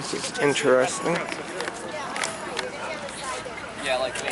This is interesting. Yeah, like me.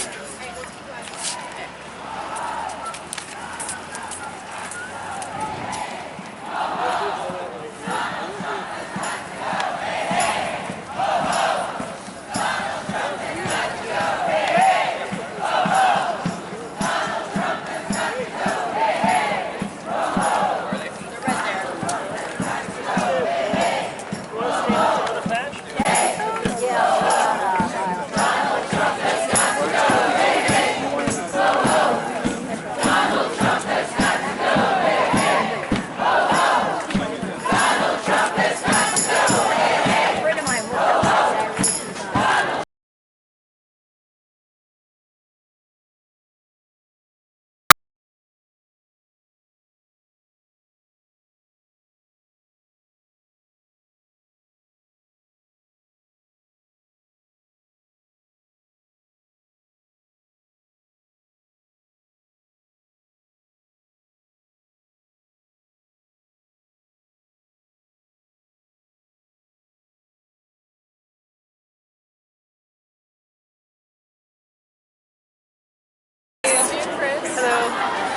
Hello.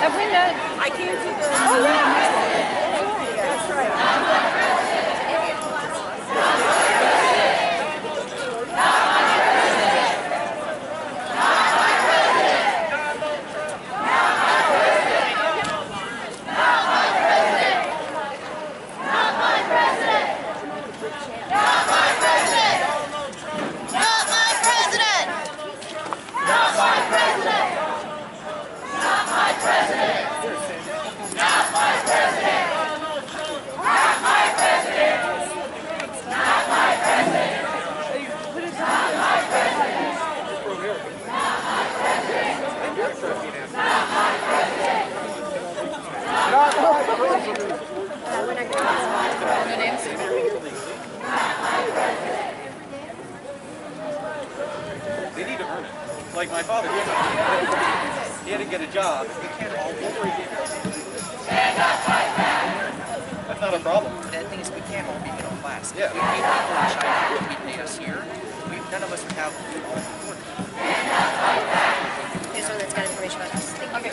Have we met? I came to the... Oh, yeah. That's right. They need to earn it. Like my father, he had to get a job. He can't all over again. That's not a problem. The thing is, we can't all be middle class. Yeah. We pay people in China what we pay us here. None of us would have all afford it. Okay, so that's got information about us. Okay.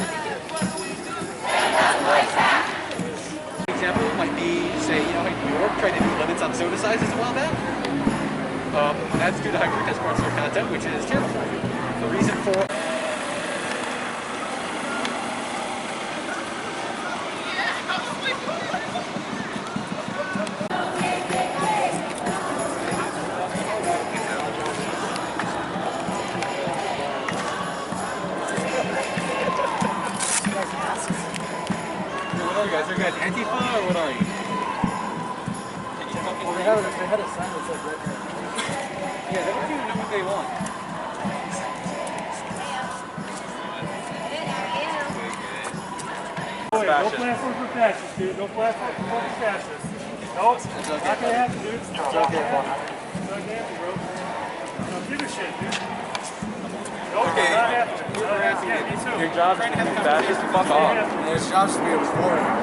Example might be, say, New York tried to do limits on soda sizes a while back. That's due to high fructose corn syrup content, which is terrible for you. The reason for What are you guys? Are you guys Antifa or what are you? Well, they had a sign that said red. Yeah, they don't even know what they want. No platform for fascists, dude. No platform for fascists. Nope. It's not gonna happen, dude. It's not gonna happen, bro. Don't give a shit, dude. Nope, Okay. not happening. Yeah, me too. Your job's to be fascist? Fuck off. His job's to be a foreigner.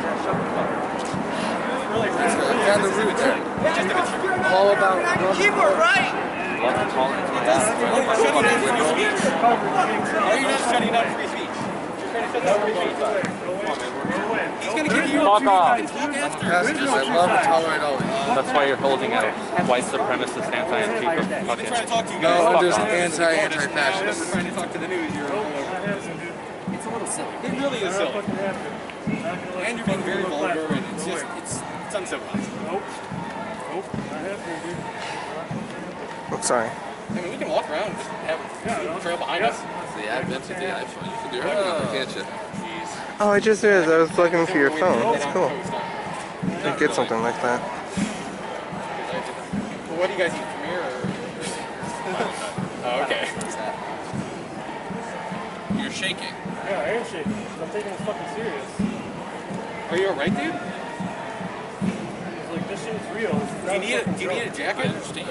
Really, Down the route there. All about Keyboard, right? Are you not shutting down free speech? You're trying to shut down free speech. He's going to give you Fuck off. pastors. I love and tolerate all these. That's why you're holding a white supremacist anti-Antifa. I've been trying to talk to you No, guys. I'm just We're anti-fascist. trying to talk to the news. It's a little silly. It really is silly. And you're being very vulgar, and it's just, it's uncivilized. Nope. Nope, not happening, dude. I'm sorry. I mean, we can walk around and just have a trail behind us. The advent of the iPhone. You can do everything, can't you? Oh, I just realized I was looking for your phone. That's cool. I get something like that. Well, what do you guys eat? Premiere or? Oh, okay. You're shaking. Yeah, I am shaking. I'm taking this fucking serious. Are you alright, dude? It's like, this shit is real. Do you need a jacket? I understand.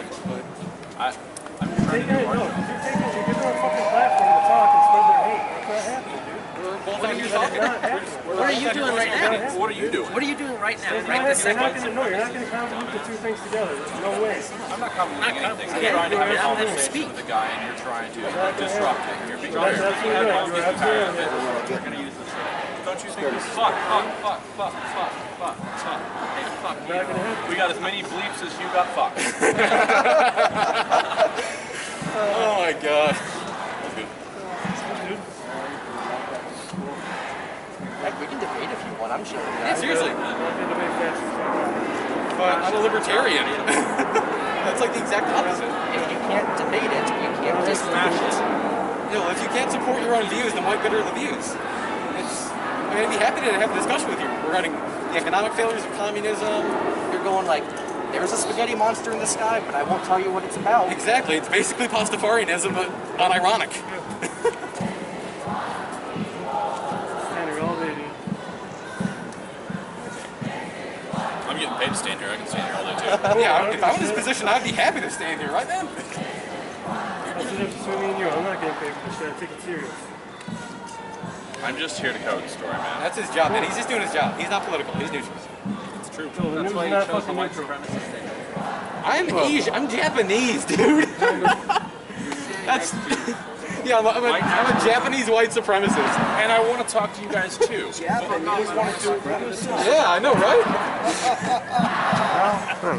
You're giving them a fucking platform to talk and spread their hate. That's not happening, dude. We're both out here talking. Not happening. What are you doing right now? What are you doing? What are you doing right now? You're Right this not second? going to know. You're not going to convolute the two things together. There's no way. I'm not complicating anything. I'm Yeah, trying to have a I'm letting him conversation speak. with the guy, and you're trying to disrupt it. You're being That's very absolutely right. You're absolutely right. We're going to use this. Don't you think this fuck. Hey, fuck you. We got as many bleeps as you got fucked. Oh my god. That's good. Like, we can debate if you want. I'm sure. Yeah, seriously. But I'm a libertarian. That's like the exact opposite. If you can't debate it, you can't disrupt it. You know, if you can't support your own views, then why good are the views? I'm going to be happy to have a discussion with you regarding the economic failures of communism. You're going like, there's a spaghetti monster in the sky, but I won't tell you what it's about. Exactly. It's basically Pastafarianism, but unironic. Stand here all day, dude. I'm getting paid to stand here. I can stand here all day too. Yeah, if I was in this position, I'd be happy to stand here, right then? That's the difference between me and you. I'm not getting paid for this shit. I take it serious. I'm just here to cover the story, man. That's his job, man. He's just doing his job. He's not political. He's neutral. It's true. So the news is not fucking neutral. I'm Asian. I'm Japanese, dude. That's... Yeah, I'm a Japanese white supremacist. And I want to talk to you guys too. Yeah, I know, right?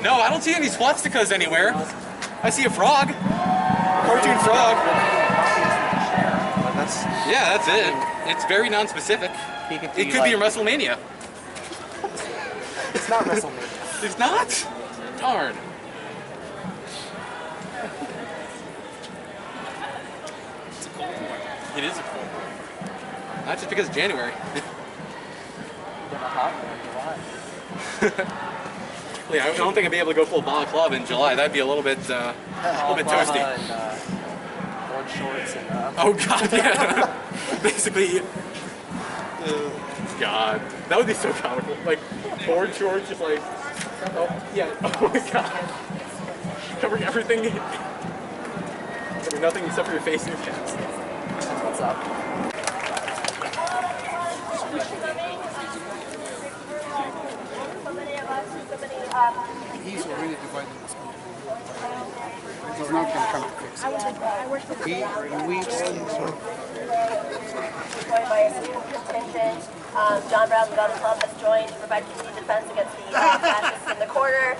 No, I don't see any swastikas anywhere. I see a frog. Cartoon frog. Yeah, that's it. It's very non-specific. It could be in WrestleMania. It's not WrestleMania. It's not? Darn. It is a cold one. Not just because it's January. Yeah, I don't think I'd be able to go full balaclava in July. That'd be a little bit toasty. And, board shorts and Oh god, yeah. Basically, God, that would be so comical. Like board shorts, just like, oh yeah, oh my god, covering everything, covering nothing except for your face and your chest. what's up? He's already divided this country. He's not going to come to fix it. Joined by a student contingent. John Brown's Gun Club has joined to provide continued defense against the fascists in the corner.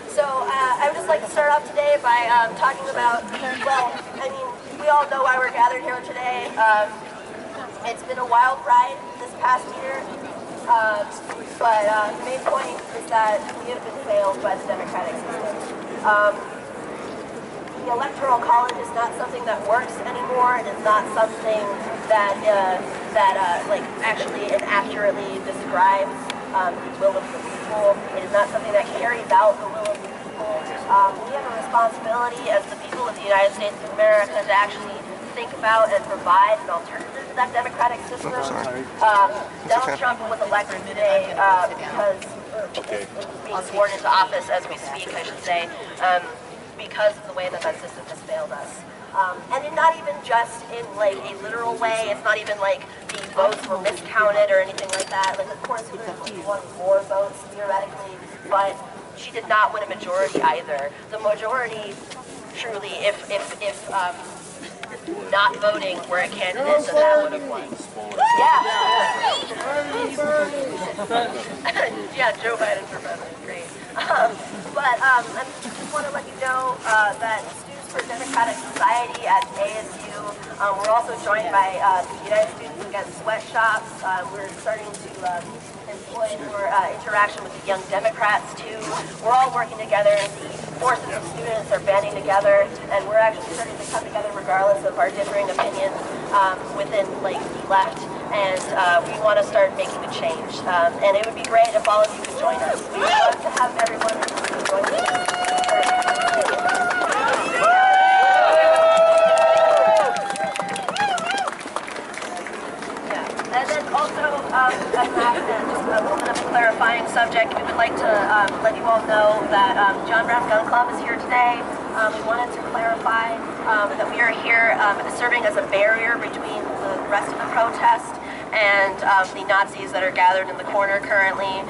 So I would just like to start off today by talking about, well, I mean, we all know why we're gathered here today. It's been a wild ride this past year. But the main point is that we have been failed by the democratic system. The electoral college is not something that works anymore. It is not something that like actually and accurately describes the will of the people. It is not something that carries out the will of the people. We have a responsibility as the people of the United States of America to actually think about and provide an alternative to that democratic system. Donald Trump was elected today because being sworn into office as we speak, I should say, because of the way that system has failed us. And not even just in like a literal way. It's not even like the votes were miscounted or anything like that. Like, of course, Hillary Clinton won more votes theoretically, but she did not win a majority either. The majority, truly, if not voting were a candidate, then that would have won. Yeah. Yeah, Joe Biden for president, great. But I just want to let you know that Students for Democratic Society at ASU, we're also joined by the United Students Against Sweatshops. We're starting to employ more interaction with the Young Democrats too. We're all working together. The forces of students are banding together, and we're actually starting to come together regardless of our differing opinions within like the left. And we want to start making a change. And it would be great if all of you could join us. We'd love to have everyone join us. And then also, as an accent, just a little bit of a clarifying subject, we would like to let you all know that John Brown Gun Club is here today. We wanted to clarify that we are here serving as a barrier between the rest of the protest and the Nazis that are gathered in the corner currently.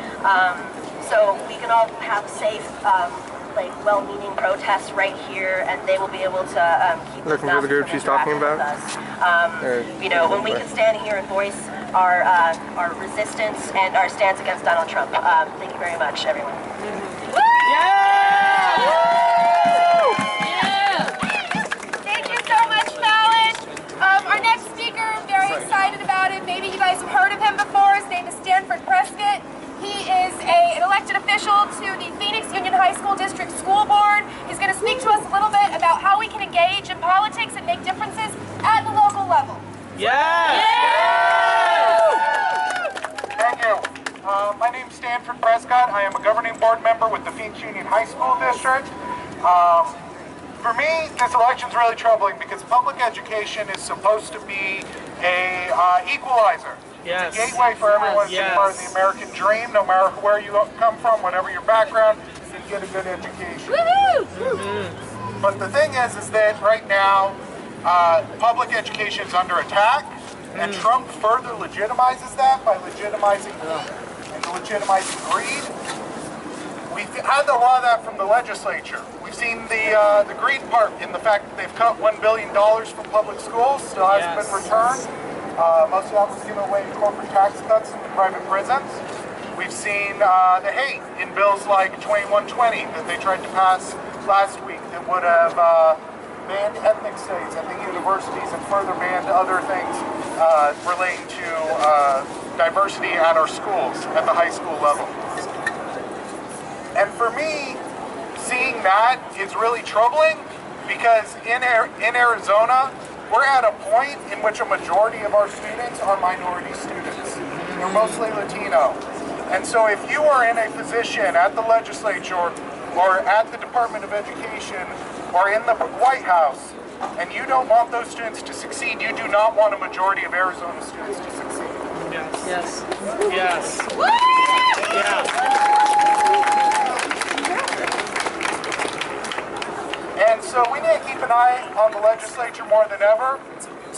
So we can all have safe, like well-meaning protests right here, and they will be able to keep looking for the group she's talking about. You know, when we can stand here and voice our resistance and our stance against Donald Trump. Thank you very much, everyone. Thank you so much, Fallon. Our next speaker, I'm very excited about it. Maybe you guys have heard of him before. His name is Stanford Prescott. He is an elected official to the Phoenix Union High School District School Board. He's going to speak to us a little bit about how we can engage in politics and make differences at the local level. Thank you. My name's Stanford Prescott. I am a governing board member with the Phoenix Union High School District. For me, this election's really troubling because public education is supposed to be a equalizer. It's a gateway for everyone to be part of the American dream, no matter where you come from, whatever your background, you can get a good education. But the thing is that right now, public education is under attack, and Trump further legitimizes that by legitimizing greed. We've had a lot of that from the legislature. We've seen the greed part in the fact that they've cut $1 billion from public schools, still hasn't been returned. Most of that was given away in corporate tax cuts in the private prisons. We've seen the hate in bills like 2120 that they tried to pass last week that would have banned ethnic studies at the universities and further banned other things relating to diversity at our schools at the high school level. And for me, seeing that is really troubling because in Arizona, we're at a point in which a majority of our students are minority students. They're mostly Latino. And so if you are in a position at the legislature or at the Department of Education or in the White House, and you don't want those students to succeed, you do not want a majority of Arizona students to succeed. Yes. Yes. And so we need to keep an eye on the legislature more than ever.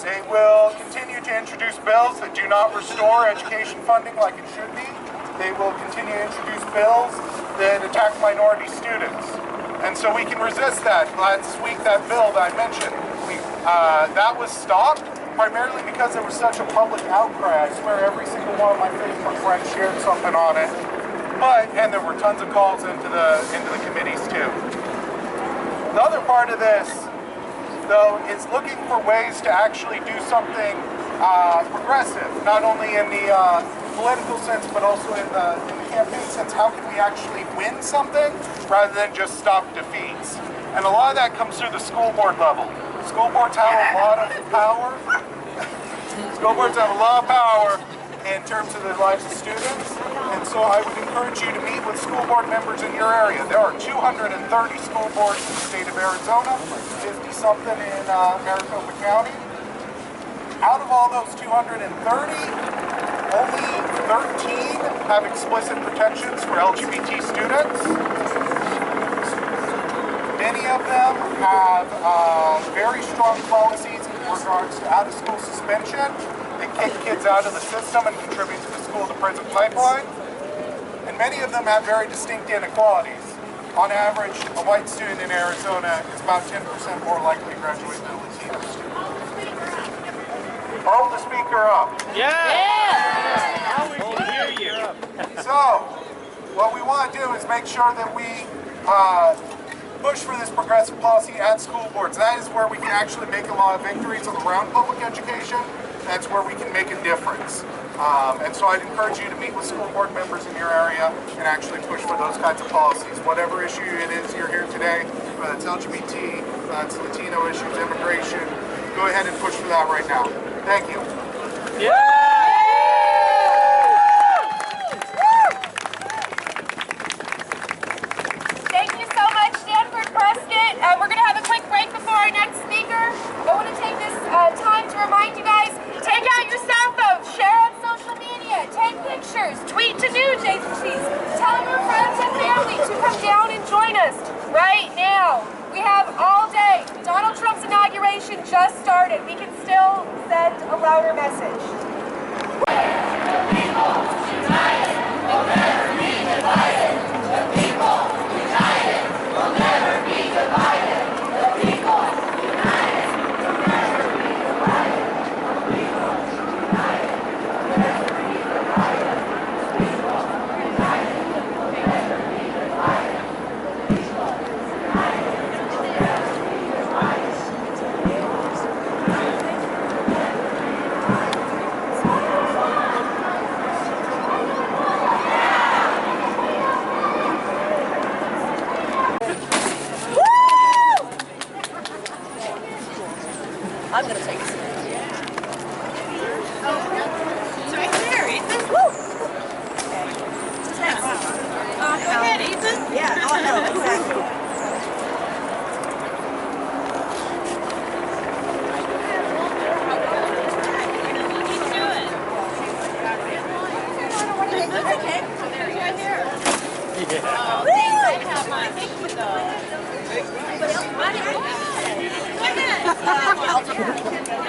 They will continue to introduce bills that do not restore education funding like it should be. They will continue to introduce bills that attack minority students. And so we can resist that. Last week, that bill that I mentioned, that was stopped primarily because there was such a public outcry. I swear every single one of my Facebook friends shared something on it. And there were tons of calls into the committees too. The other part of this, though, is looking for ways to actually do something progressive, not only in the political sense, but also in the campaign sense. How can we actually win something rather than just stop defeats? And a lot of that comes through the school board level. School boards have a lot of power. School boards have a lot of power in terms of the lives of students. And so I would encourage you to meet with school board members in your area. There are 230 school boards in the state of Arizona, 50-something in Maricopa County. Out of all those 230, only 13 have explicit protections for LGBT students. Many of them have very strong policies in regards to out-of-school suspension. They kick kids out of the system and contribute to the school-to-prison pipeline. And many of them have very distinct inequalities. On average, a white student in Arizona is about 10% more likely to graduate than a Latino student. Hold the speaker up. Now we can hear you. So, what we want to do is make sure that we push for this progressive policy at school boards. That is where we can actually make a lot of victories around public education. That's where we can make a difference. And so I'd encourage you to meet with school board members in your area and actually push for those kinds of policies. Whatever issue it is you're here today, whether it's LGBT, whether it's Latino issues, immigration, go ahead and push for that right now. Thank you. Thank you so much, Stanford Prescott. We're going to have a quick break before our next speaker. I want to take this time to remind you guys, take out your cell phones, share on social media, take pictures, tweet to news agencies, tell your friends and family to come down and join us right now. We have all day. Donald Trump's inauguration just started. We can still send a louder message.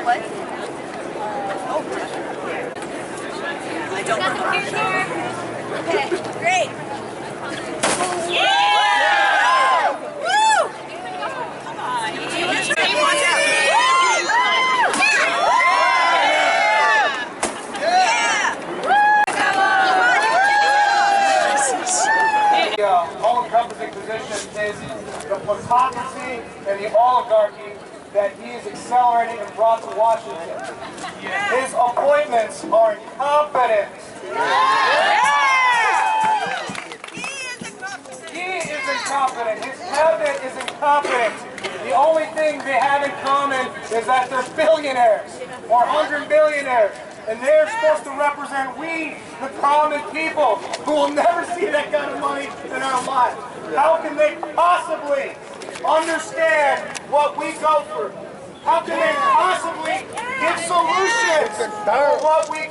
What? I don't know. Okay, great. Yeah! Woo! Come on. The all-encompassing position is the plutocracy and the oligarchy that he is accelerating and brought to Washington. His appointments are incompetent. He is incompetent. His cabinet is incompetent. The only thing they have in common is that they're billionaires or 100 billionaires. And they're supposed to represent we, the common people, who will never see that kind of money in our lives. How can they possibly understand what we go through? How can they possibly give solutions for what we